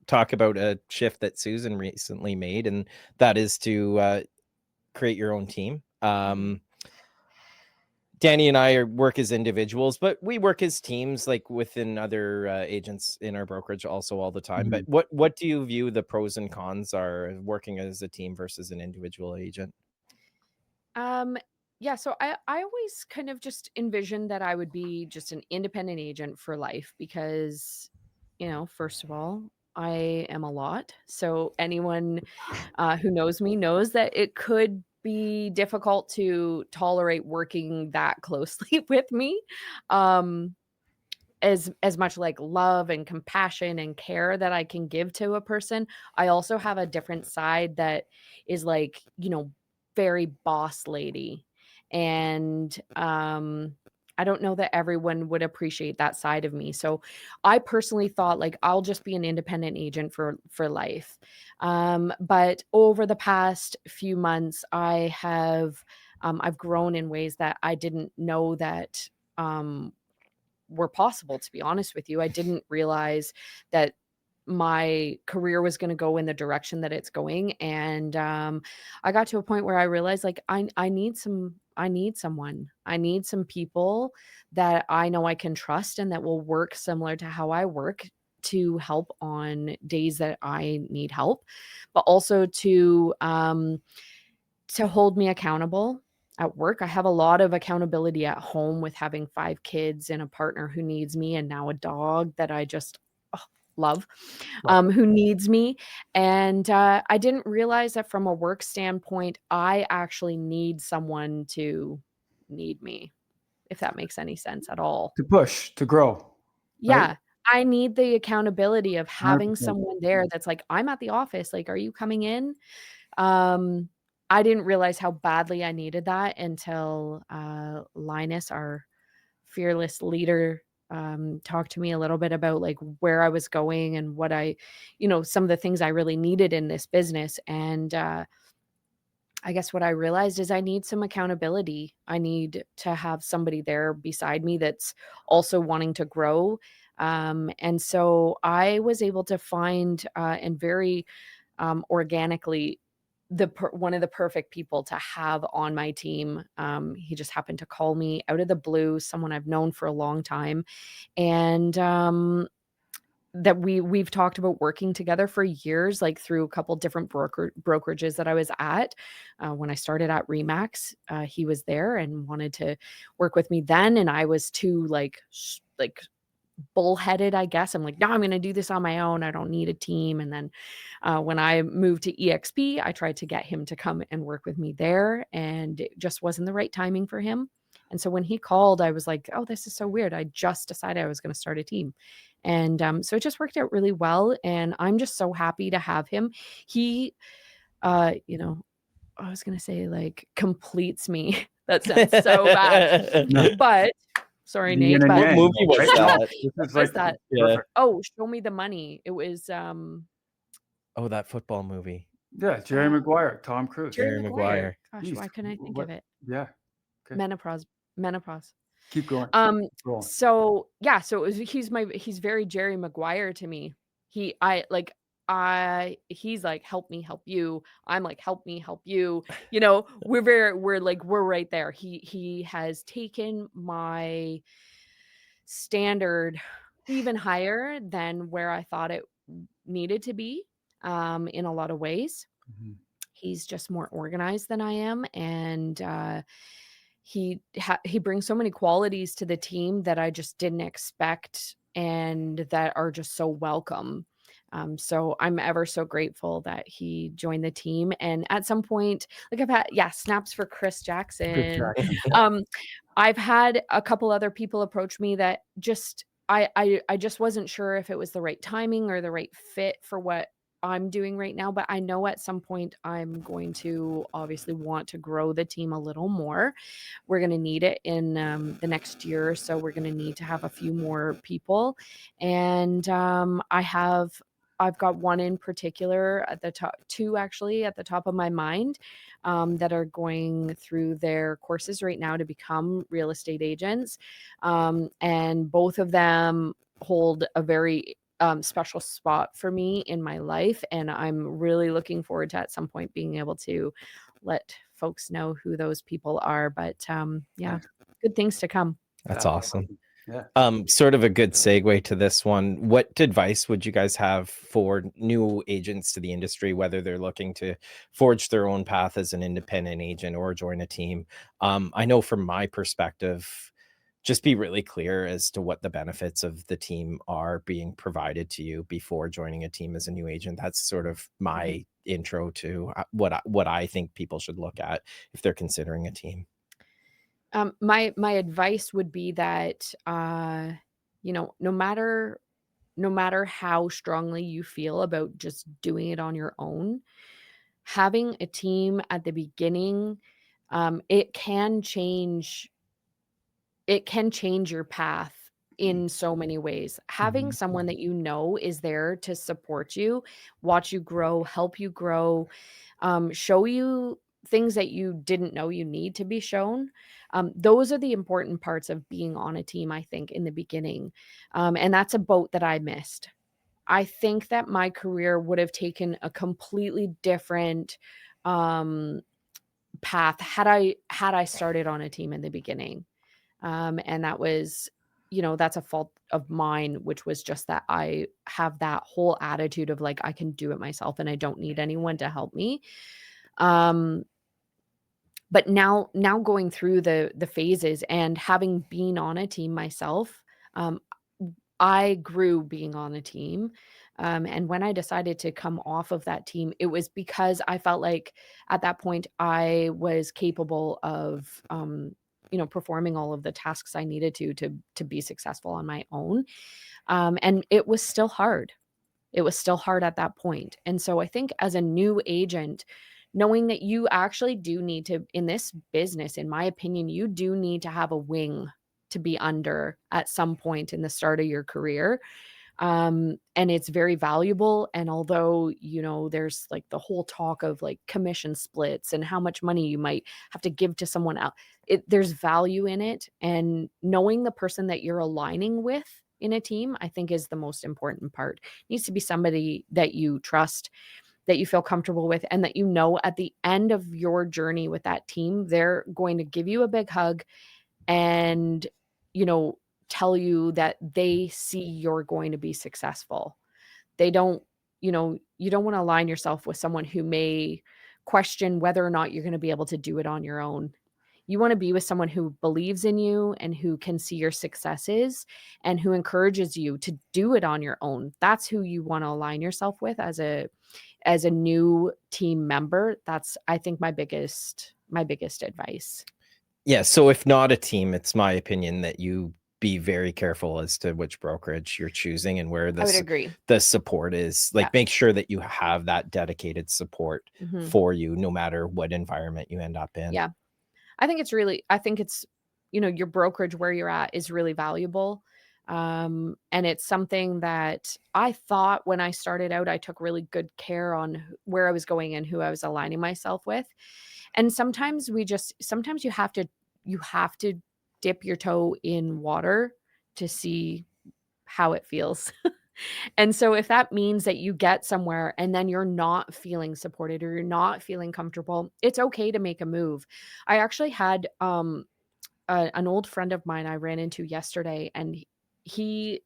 talk about a shift that Susan recently made, and that is to create your own team. Danny and I work as individuals, but we work as teams, like within other agents in our brokerage, also all the time. But what do you view the pros and cons are of working as a team versus an individual agent? Yeah, so I always kind of just envisioned that I would be just an independent agent for life because, first of all, I am a lot. So anyone who knows me knows that it could be difficult to tolerate working that closely with me. Um, as much like love and compassion and care that I can give to a person, I also have a different side that is like, very boss lady. And I don't know that everyone would appreciate that side of me. So I personally thought like I'll just be an independent agent for life. But over the past few months, I've grown in ways that I didn't know that were possible, to be honest with you. I didn't realize that my career was going to go in the direction that it's going, and I got to a point where I realized like I need someone. I need some people that I know I can trust and that will work similar to how I work, to help on days that I need help, but also to hold me accountable at work. I have a lot of accountability at home with having 5 kids and a partner who needs me, and now a dog that I just, love, who needs me. And, I didn't realize that from a work standpoint, I actually need someone to need me, if that makes any sense at all. To push, to grow, right? Yeah, I need the accountability of having 100%. someone there that's like, "I'm at the office, like, are you coming in?" Um, I didn't realize how badly I needed that until, Linus, our fearless leader, talked to me a little bit about, like, where I was going and what some of the things I really needed in this business, and, I guess what I realized is I need some accountability. I need to have somebody there beside me that's also wanting to grow, and so I was able to find, and very organically one of the perfect people to have on my team. He just happened to call me out of the blue, someone I've known for a long time, and that we've talked about working together for years, like through a couple different brokerages that I was at. When I started at Remax, he was there and wanted to work with me then, and I was too like bullheaded, I guess. I'm like, "No, I'm gonna do this on my own. I don't need a team." And then, when I moved to EXP, I tried to get him to come and work with me there, and it just wasn't the right timing for him. And so when he called, I was like, "Oh, this is so weird. I just decided I was gonna start a team." And, so it just worked out really well, and I'm just so happy to have him. He, uh, you know, I was gonna say, like, completes me. That sounds so bad. No, But sorry, the yin Nate, and but What yang, movie was right? No, that? this is what was like that? Yeah. perfect. Oh, Show Me the Money. It was, Oh, that football movie. Yeah, Jerry uh, Maguire, Tom Cruise. Jerry Jerry Maguire. Maguire. Gosh, Jeez, why couldn't I think of what? it? Yeah, okay. Menopause. Menopause. Keep going. Um, Keep going. so yeah, so he's very Jerry Maguire to me. He's like, help me help you. I'm like, help me help you. We're right there. He has taken my standard even higher than where I thought it needed to be, in a lot of ways. Mhm. He's just more organized than I am, and he brings so many qualities to the team that I just didn't expect and that are just so welcome. So I'm ever so grateful that he joined the team. And at some point, like I've had, yeah, snaps for Chris Chris Jackson. Jackson. Yeah. I've had a couple other people approach me that just I just wasn't sure if it was the right timing or the right fit for what I'm doing right now, but I know at some point I'm going to obviously want to grow the team a little more. We're going to need it in the next year or so. We're going to need to have a few more people, and I've got one in particular at the top, two actually at the top of my mind, that are going through their courses right now to become real estate agents, and both of them hold a very special spot for me in my life, and I'm really looking forward to at some point being able to let folks know who those people are. But yeah, Nice. good things to come. That's That's awesome. Yeah. Sort of a good segue to this one. What advice would you guys have for new agents to the industry, whether they're looking to forge their own path as an independent agent or join a team? I know from my perspective, just be really clear as to what the benefits of the team are being provided to you before joining a team as a new agent. That's sort of my intro to what I think people should look at if they're considering a team. My advice would be that no matter how strongly you feel about just doing it on your own, having a team at the beginning, it can change your path in so many ways. Having Mhm. someone that you know is there to support you, watch you grow, help you grow, show you things that you didn't know you need to be shown. Those are the important parts of being on a team, I think, in the beginning. And that's a boat that I missed. I think that my career would have taken a completely different um, path had I started on a team in the beginning. And that was, that's a fault of mine, which was just that I have that whole attitude of like I can do it myself and I don't need anyone to help me. Um, but now going through the phases and having been on a team myself, um, I grew being on a team. And when I decided to come off of that team, it was because I felt like at that point I was capable of performing all of the tasks I needed to be successful on my own. And it was still hard. It was still hard at that point. And so I think as a new agent, knowing that you actually do need to, in this business, in my opinion, you do need to have a wing to be under at some point in the start of your career. And it's very valuable. And although, there's like the whole talk of like commission splits and how much money you might have to give to someone else, there's value in it. And knowing the person that you're aligning with in a team, I think is the most important part. It needs to be somebody that you trust, that you feel comfortable with, and that at the end of your journey with that team, they're going to give you a big hug and, you know, tell you that they see you're going to be successful. They don't, you don't want to align yourself with someone who may question whether or not you're going to be able to do it on your own. You want to be with someone who believes in you and who can see your successes and who encourages you to do it on your own. That's who you want to align yourself with as a new team member. That's, I think, my biggest advice. Yeah, so if not a team, it's my opinion that you be very careful as to which brokerage you're choosing and where I would agree. the support is. Yeah. Like, make sure that you have that dedicated support Mhm. for you, no matter what environment you end up in. Yeah. I think it's, your brokerage where you're at is really valuable. And it's something that I thought when I started out, I took really good care on where I was going and who I was aligning myself with. And sometimes you have to dip your toe in water to see how it feels. And so if that means that you get somewhere and then you're not feeling supported or you're not feeling comfortable, it's okay to make a move. I actually had an old friend of mine I ran into yesterday, and he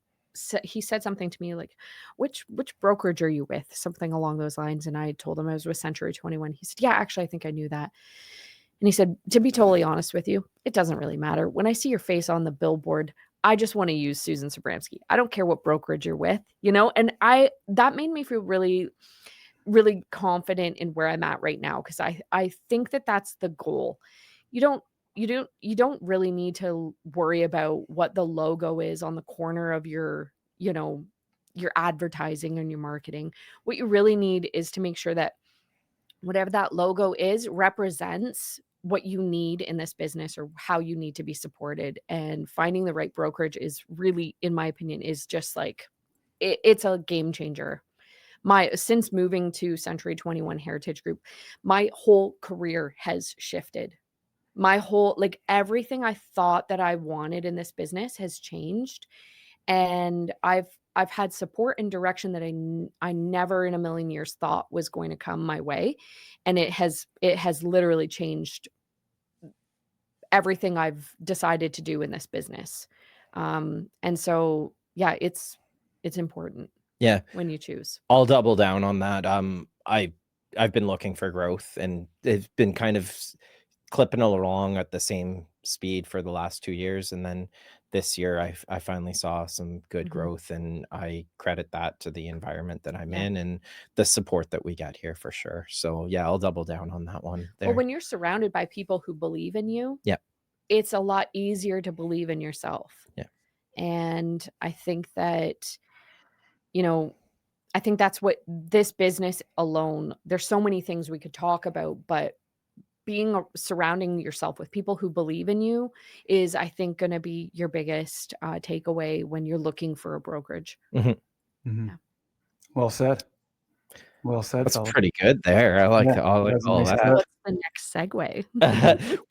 he said something to me like, which brokerage are you with? Something along those lines. And I told him I was with Century 21. He said, yeah, actually, I think I knew that. And he said, to be totally honest with you, it doesn't really matter. When I see your face on the billboard, I just want to use Susan Sabramsky. I don't care what brokerage you're with, and that made me feel really, really confident in where I'm at right now, because I think that that's the goal. You don't you don't really need to worry about what the logo is on the corner of your advertising and your marketing. What you really need is to make sure that whatever that logo is represents what you need in this business or how you need to be supported. And finding the right brokerage is really, in my opinion, is just like it's a game changer. My Since moving to Century 21 Heritage Group, my whole career has shifted. My whole like everything I thought that I wanted in this business has changed, and I've had support and direction that I never in a million years thought was going to come my way, and it has literally changed everything I've decided to do in this business. And so yeah, it's important Yeah, when you choose. I'll double down on that. I've been looking for growth, and it's been kind of clipping along at the same speed for the last 2 years, and then this year I finally saw some good Mhm. growth, and I credit that to the environment that I'm Yeah. in and the support that we get here for sure. So yeah, I'll double down on that one Well, there. when you're surrounded by people who believe in you, Yeah, it's a lot easier to believe in yourself. yeah. And I think that, you know, I think that's what this business alone, there's so many things we could talk about, but surrounding yourself with people who believe in you is, I think, going to be your biggest takeaway when you're looking for a brokerage. Mhm. Mhm. Yeah. Well said. Well said, That's fella. pretty good there. I like Yeah, I like that's a all nice that. clip. What's the next segue?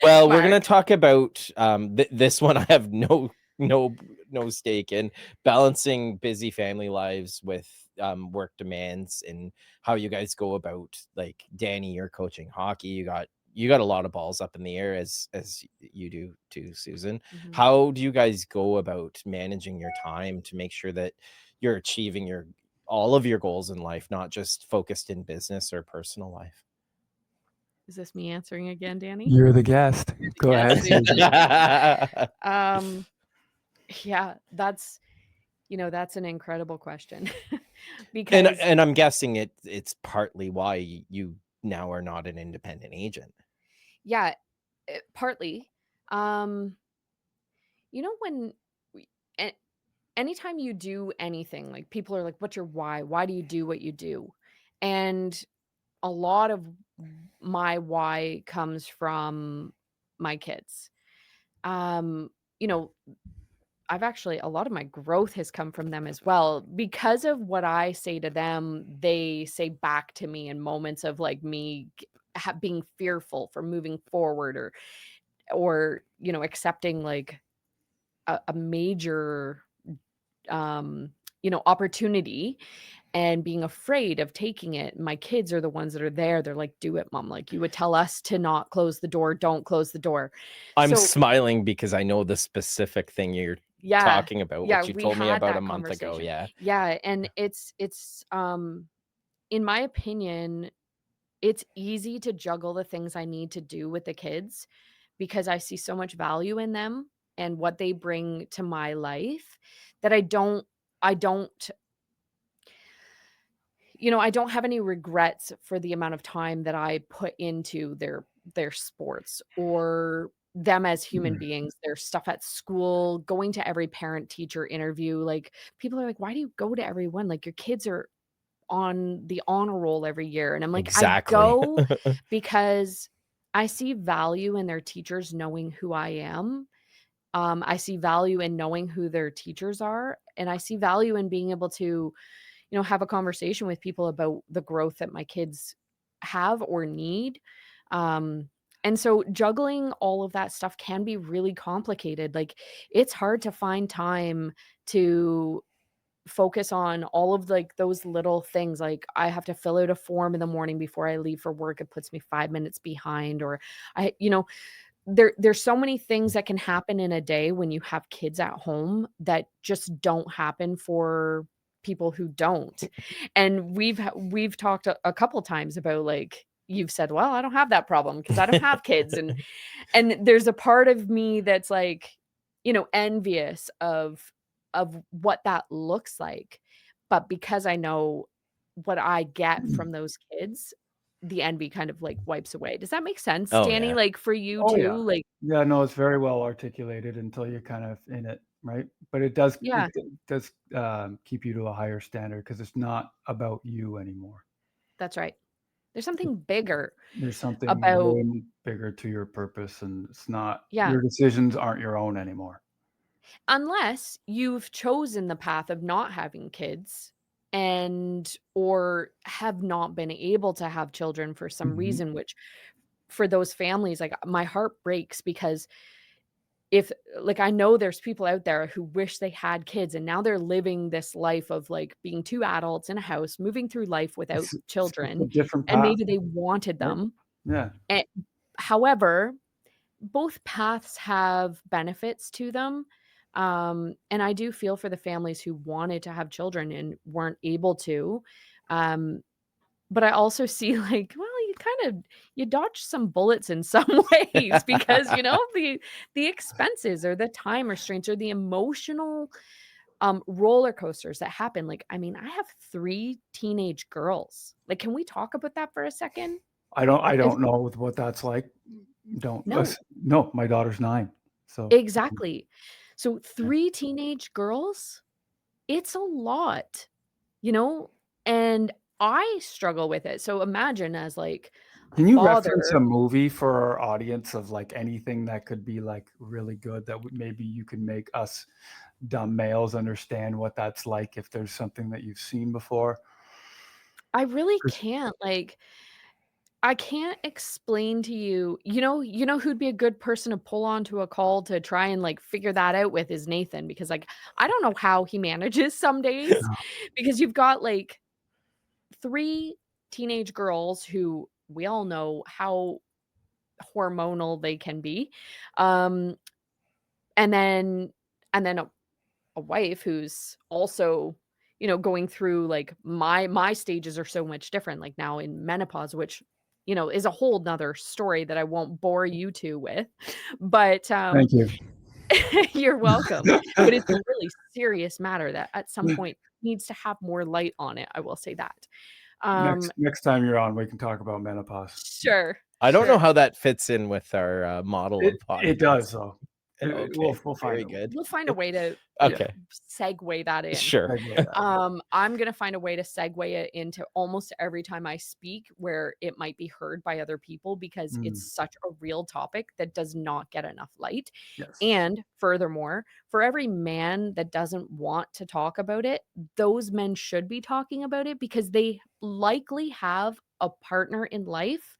Well, we're gonna Mark. talk about this one. I have no stake in balancing busy family lives with work demands, and how you guys go about, like, Danny, you're coaching hockey. You got a lot of balls up in the air, as you do too, Susan. Mhm. How do you guys go about managing your time to make sure that you're achieving your all of your goals in life, not just focused in business or personal life? Is this me answering again, Danny? You're the guest. Go Yes, ahead, Susan. Susan. Um, yeah, that's an incredible question. And Because and I'm guessing it's partly why you now are not an independent agent. yeah, partly. Um, when we, a- anytime you do anything, like people are like, "What's your why? Why do you do what you do?" And a lot of my why comes from my kids. Um, you know, I've actually a lot of my growth has come from them as well. Because of what I say to them, they say back to me in moments of like me being fearful for moving forward, or accepting like a major opportunity and being afraid of taking it. My kids are the ones that are there. They're like, "Do it, mom. Like you would tell us to not close the door, don't close the door." I'm So, smiling because I know the specific thing you're yeah. talking about, Yeah, which you we told me had about a that month ago. conversation. Yeah. Yeah, and it's in my opinion, it's easy to juggle the things I need to do with the kids because I see so much value in them and what they bring to my life that I don't I don't have any regrets for the amount of time that I put into their sports or them as human Mm. beings, their stuff at school, going to every parent teacher interview. Like people are like, "Why do you go to everyone? Like your kids are on the honor roll every year." And I'm like, "I Exactly. go because I see value in their teachers knowing who I am. I see value in knowing who their teachers are, and I see value in being able to have a conversation with people about the growth that my kids have or need. Um, and so juggling all of that stuff can be really complicated. Like it's hard to find time to focus on all of like those little things. Like I have to fill out a form in the morning before I leave for work. It puts me 5 minutes behind, or there's so many things that can happen in a day when you have kids at home that just don't happen for people who don't. And we've talked a couple times about like you've said, well, I don't have that problem because I don't have kids. And there's a part of me that's like, envious of what that looks like. But because I know what I get from those kids, the envy kind of like wipes away. Does that make sense, Oh Danny? yeah. Like for you Oh, too? yeah. Like, Yeah, no, it's very well articulated until you're kind of in it, right? But it does yeah, keep you to a higher standard because it's not about you anymore. that's right. There's something bigger There's something about, way bigger to your purpose, and it's not yeah, your decisions aren't your own anymore. unless you've chosen the path of not having kids and or have not been able to have children for some Mhm. reason, which for those families, like my heart breaks because if like I know there's people out there who wish they had kids and now they're living this life of like being two adults in a house, moving through life without It's a children, different and path, maybe they wanted right? them. Yeah. And however, both paths have benefits to them. And I do feel for the families who wanted to have children and weren't able to. Um, but I also see like, well, you dodged some bullets in some ways because, the expenses or the time restraints or the emotional roller coasters that happen. Like, I mean, I have 3 teenage girls. Like, can we talk about that for a second? I Is don't know what that's like. Don't no, no, my daughter's 9. So, exactly. So yeah. 3 teenage girls, it's a lot, you know? And I struggle with it. So imagine as like a Can you reference father. a movie for our audience of, like, anything that could be, like, really good that would maybe you can make us dumb males understand what that's like if there's something that you've seen before? I really 'Cause can't, like, I can't explain to you, you know who'd be a good person to pull onto a call to try and, like, figure that out with is Nathan, because, like, I don't know how he manages some days because you've got, like, 3 teenage girls who we all know how hormonal they can be, um, and then a wife who's also, going through like my stages are so much different, like now in menopause, which, is a whole nother story that I won't bore you two with. But Thank you. you're welcome. But it's a really serious matter that at some point needs to have more light on it. I will say that. Um, Next time you're on, we can talk about menopause. sure, I don't know sure. how that fits in with our model of It does, podcast. though. Okay, We'll find very a way. good. We'll find a way to, Yeah, Okay, segue that in. sure. segue that. I'm gonna find a way to segue it into almost every time I speak where it might be heard by other people because Mm, it's such a real topic that does not get enough light. yes. And furthermore, for every man that doesn't want to talk about it, those men should be talking about it because they likely have a partner in life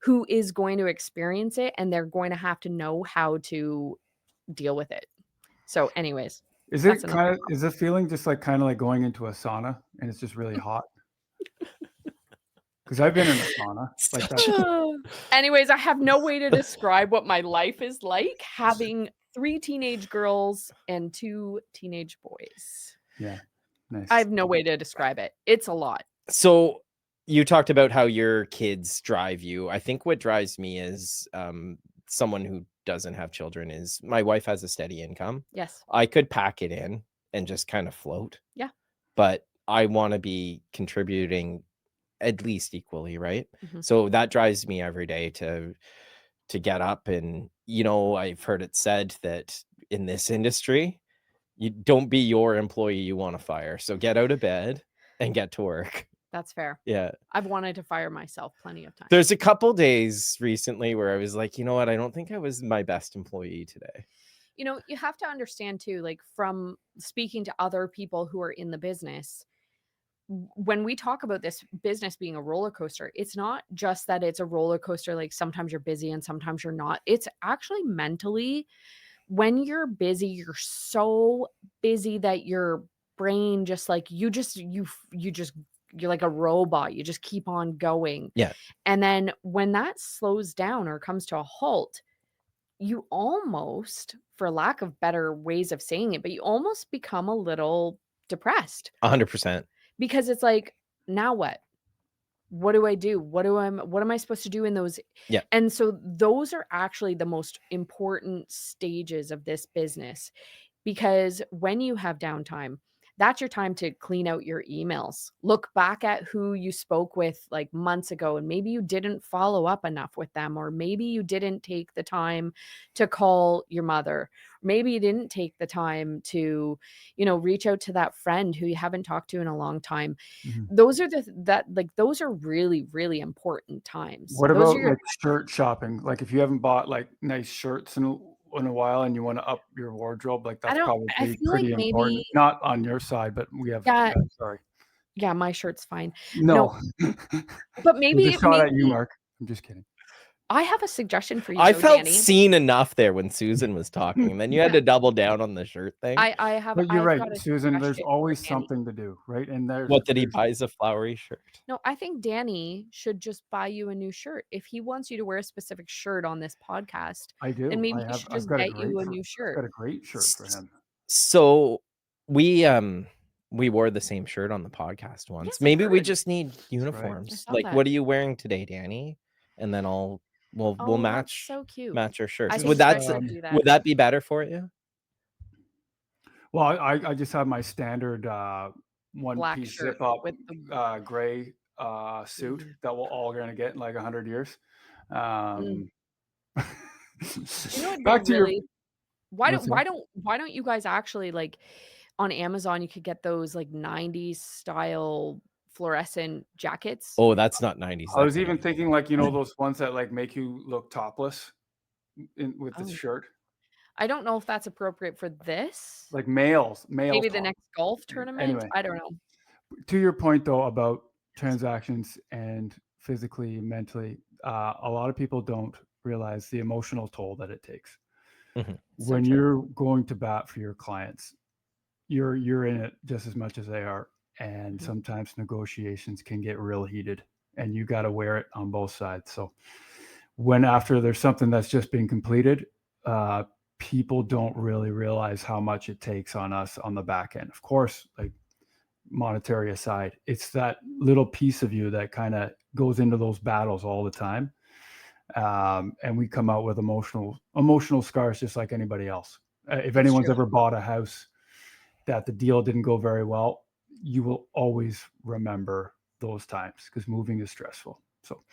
who is going to experience it and they're going to have to know how to deal with it. So, anyways, that's another. Is the feeling just like kinda like going into a sauna and it's just really hot? Because 'Cause I've been in a sauna, like that. Anyways, I have no way to describe what my life is like having 3 teenage girls and 2 teenage boys. Yeah, I nice. have no way to describe it. It's a lot. So you talked about how your kids drive you. I think what drives me is someone who doesn't have children is my wife has a steady income. Yes. I could pack it in and just kind of float, Yeah. but I want to be contributing at least equally, right? Mhm. So that drives me every day to get up. And I've heard it said that in this industry, you don't be your employee you want to fire. So get out of bed and get to work. That's fair. Yeah. I've wanted to fire myself plenty of times. There's a couple days recently where I was like, you know what? I don't think I was my best employee today. You have to understand too, like from speaking to other people who are in the business, when we talk about this business being a roller coaster, it's not just that it's a roller coaster, like sometimes you're busy and sometimes you're not. It's actually mentally, when you're busy, you're so busy that your brain just like you're like a robot. You just keep on going. Yeah. And then when that slows down or comes to a halt, you almost, for lack of better ways of saying it, but you almost become a little depressed 100%. because it's like, now what? what do I do? What am I supposed to do in those? Yeah. And so those are actually the most important stages of this business, because when you have downtime, that's your time to clean out your emails. Look back at who you spoke with like months ago, and maybe you didn't follow up enough with them, or maybe you didn't take the time to call your mother. Maybe you didn't take the time to, reach out to that friend who you haven't talked to in a long time. Mhm. Those are those are really, really important times. What Those are about your like shirt shopping? Like if you haven't bought like nice shirts in a while and you want to up your wardrobe, like that's I probably feel like pretty maybe, important. Not on your side, but we have, yeah, yeah, sorry. yeah, my shirt's fine. No, No. but It was a shot at you, maybe Mark. I'm just kidding. I have a suggestion for you I though, felt Danny. seen enough there when Susan was talking, and then you had Yeah, to double down on the shirt thing. But you're I've right, got a Susan, there's suggestion for always Danny. something to do, right? And there's What did he there's buy? Is a flowery shirt. No, I think Danny should just buy you a new shirt. If he wants you to wear a specific shirt on this podcast, I then do. maybe he should I've just got a get great you a new shirt. shirt for him. So we we wore the same shirt on the podcast once. Yes, I Maybe we heard. just need That's right. I uniforms. saw Like, that. what are you wearing today, Danny? And then we'll Oh, that's match so cute. our shirts. I Just think Would you guys that should do that. would that be better for you? well, I just have my standard one Black piece shirt zip up with the gray suit Mhm. that we're all gonna get in like 100 years. Mm. Um, You know, it'd be back to your really what's that? why don't you guys actually, like, on Amazon, you could get those, like, 90s style fluorescent jackets. Oh, that's not 90s. I That's was even 80s. thinking like those ones that like make you look topless with the Oh, shirt, I don't know if that's appropriate for this. like male Maybe the top. next golf tournament? Anyway, I don't know. to your point though about transactions and physically, mentally, a lot of people don't realize the emotional toll that it takes. Mhm. So When true. you're going to bat for your clients, you're in it just as much as they are, and Mhm. sometimes negotiations can get real heated, and you got to wear it on both sides. So when after there's something that's just been completed, uh, people don't really realize how much it takes on us on the back end. Of course, like monetary aside, it's that little piece of you that kind of goes into those battles all the time, and we come out with emotional scars just like anybody else. If It's anyone's true. ever bought a house that the deal didn't go very well, you will always remember those times because moving is stressful. So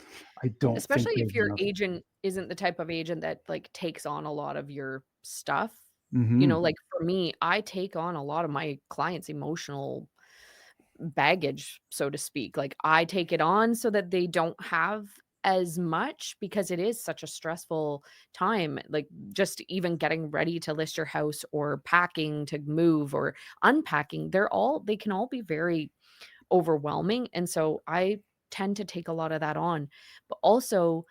I don't think Especially if there's your enough. agent isn't the type of agent that, like, takes on a lot of your stuff. Mhm. Like, for me, I take on a lot of my clients' emotional baggage, so to speak. Like, I take it on so that they don't have as much, because it is such a stressful time. Like, just even getting ready to list your house, or packing to move, or unpacking, they can all be very overwhelming. And so I tend to take a lot of that on. But also,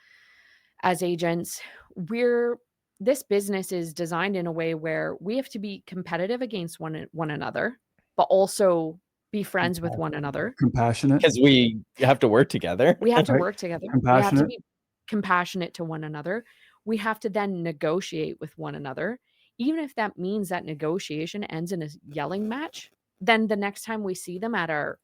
as agents, we're this business is designed in a way where we have to be competitive against one another, but also be friends with one another. Compassionate, Because we have to work together. We have to right? work together. We have to Compassionate. be compassionate to one another. We have to then negotiate with one another. Even if that means that negotiation ends in a yelling match, then the next time we see them at our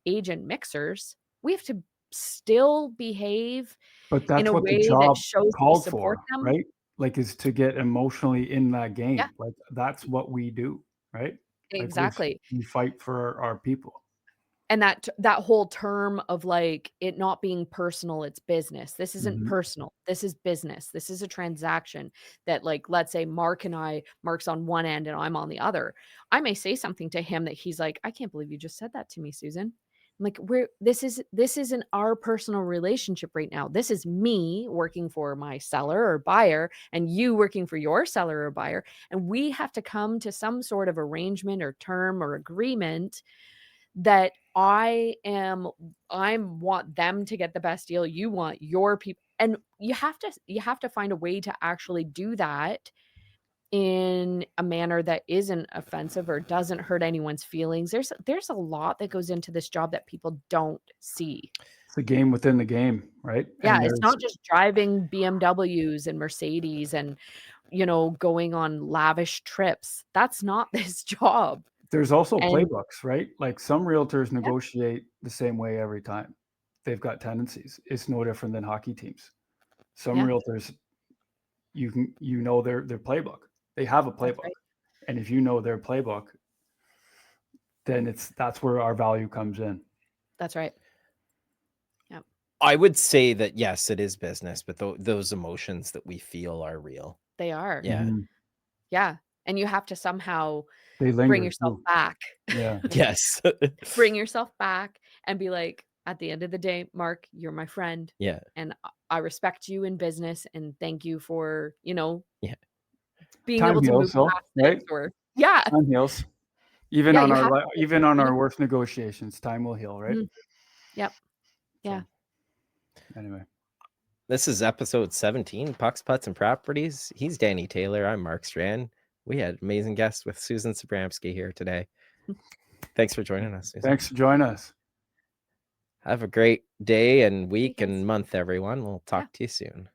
agent mixers, we have to still behave But in that's a what the way that job shows that we called support for, them. right? Like, is to get emotionally in that Yeah, game. Like, that's what we do, right? Like, exactly. we fight for our people. And that whole term of, like, it not being personal, it's business. This isn't Mhm. personal. This is business. This is a transaction that, like, let's say Mark's on one end and I'm on the other. I may say something to him that he's like, "I can't believe you just said that to me, Susan." I'm like, this isn't our personal relationship right now. This is me working for my seller or buyer, and you working for your seller or buyer, and we have to come to some sort of arrangement or term or agreement that I want them to get the best deal, you want your people, and you have to find a way to actually do that in a manner that isn't offensive or doesn't hurt anyone's feelings. There's a lot that goes into this job that people don't see. It's a game within the game, right? Yeah, And it's there's not just driving BMWs and Mercedes and, going on lavish trips. That's not this job. there's also And playbooks, right? Like some realtors yeah, negotiate the same way every time. they've got tendencies. It's no different than hockey teams. Some Yeah. realtors, you know their playbook. They have a That's playbook, right. and if you know their playbook, then that's where our value comes in. That's right. Yeah. I would say that yes, it is business, but those emotions that we feel are real. They are. Yeah. Mhm. Yeah. And you have to somehow They bring linger yourself too. back. Yeah. Yes. Bring yourself back and be like, at the end of the day, Mark, you're my friend. Yeah. And I respect you in business and thank you for, Yeah. being Time able to heals, move so, past right? this or yeah. Time heals. Even Yeah, on you our have to even on our communicate. worst negotiations, time will heal, right? Mhm. Yep. Yeah. So, anyway, This is episode 17, Pucks, Putts, and Properties. He's Danny Taylor. I'm Mark Strand. We had amazing guests with Susan Sabramsky here today. Thanks for joining us, Susan. thanks for joining us. Have a great day and week guys. and month, everyone. We'll talk to you soon.